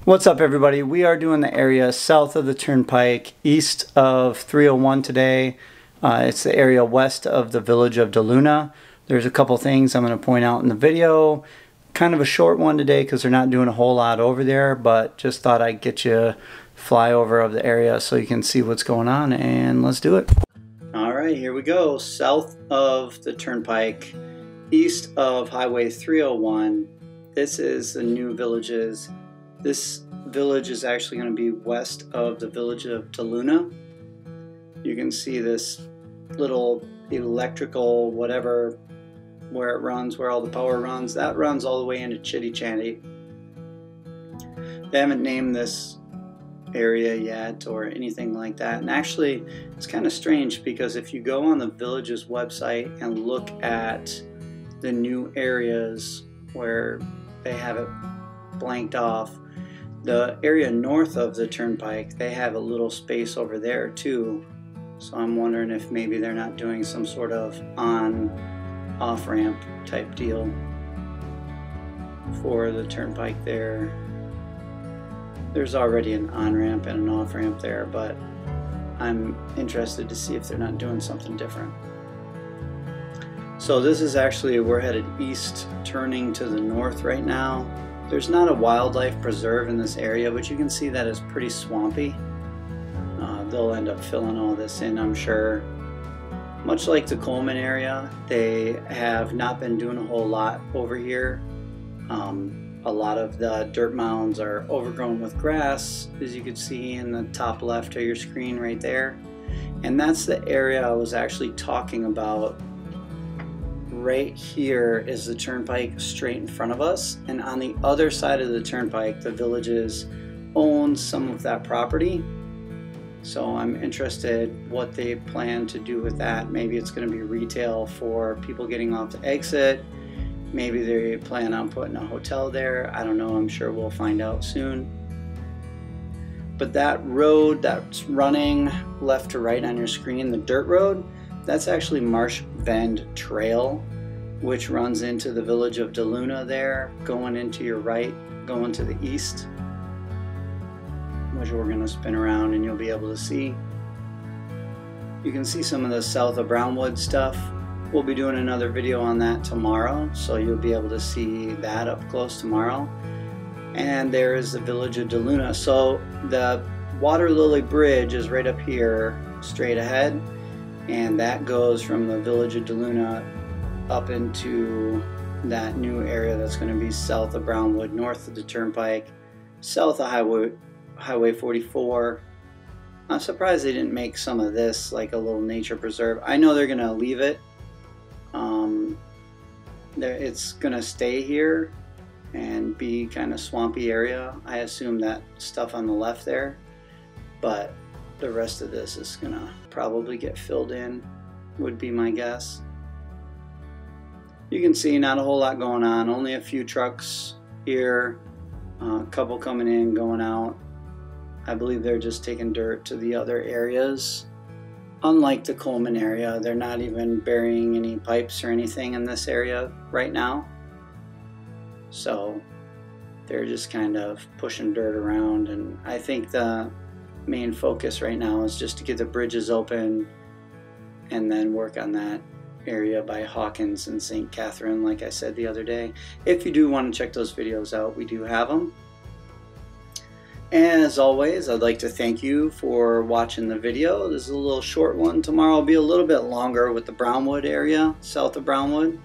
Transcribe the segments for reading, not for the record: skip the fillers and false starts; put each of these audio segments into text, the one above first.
What's up, everybody? We are doing the area south of the Turnpike, east of 301 today. It's the area west of the village of DeLuna. There's a couple things I'm going to point out in the video. Kind of a short one today because they're not doing a whole lot over there, but just thought I'd get you a flyover of the area so you can see what's going on, and let's do it. All right, here we go. South of the Turnpike, east of Highway 301. This is the new villages. This village is actually going to be west of the village of DeLuna. You can see this little electrical whatever, where it runs, where all the power runs. That runs all the way into Chitty Chanty. They haven't named this area yet or anything like that. And actually, it's kind of strange because if you go on the village's website and look at the new areas where they have it blanked off, the area north of the Turnpike, they have a little space over there too. So I'm wondering if maybe they're not doing some sort of on-off ramp type deal for the Turnpike there. There's already an on-ramp and an off-ramp there, but I'm interested to see if they're not doing something different. So this is actually, we're headed east, turning to the north right now. There's not a wildlife preserve in this area, but you can see that it's pretty swampy. They'll end up filling all this in, I'm sure. Much like the Coleman area, they have not been doing a whole lot over here. A lot of the dirt mounds are overgrown with grass, as you can see in the top left of your screen right there. And that's the area I was actually talking about. Right here is the Turnpike straight in front of us, and on the other side of the Turnpike, the villages own some of that property. So I'm interested what they plan to do with that. Maybe it's going to be retail for people getting off the exit. Maybe they plan on putting a hotel there. I don't know. I'm sure we'll find out soon. But that road that's running left to right on your screen, the dirt road, that's actually Marsh Bend Trail, which runs into the village of DeLuna there, going into your right, going to the east, which we're going to spin around and you'll be able to see. You can see some of the south of Brownwood stuff. We'll be doing another video on that tomorrow, so you'll be able to see that up close tomorrow. And there is the village of DeLuna. So the Water Lily Bridge is right up here, straight ahead. And that goes from the village of DeLuna up into that new area that's going to be south of Brownwood, north of the Turnpike, south of Highway 44. I'm surprised they didn't make some of this like a little nature preserve. I know they're going to leave it. It's going to stay here and be kind of swampy area. I assume that stuff on the left there, but the rest of this is going to probably get filled in, would be my guess. You can see not a whole lot going on, only a few trucks here, a couple coming in, going out. I believe they're just taking dirt to the other areas. Unlike the Coleman area, they're not even burying any pipes or anything in this area right now. So they're just kind of pushing dirt around, and I think the main focus right now is just to get the bridges open and then work on that area by Hawkins and St. Catherine, like I said the other day. If you do want to check those videos out, we do have them. And as always, I'd like to thank you for watching the video. This is a little short one. Tomorrow will be a little bit longer with the Brownwood area, south of Brownwood.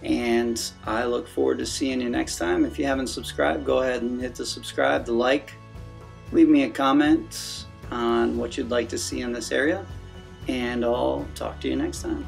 And I look forward to seeing you next time. If you haven't subscribed, go ahead and hit the subscribe, the like. Leave me a comment on what you'd like to see in this area, and I'll talk to you next time.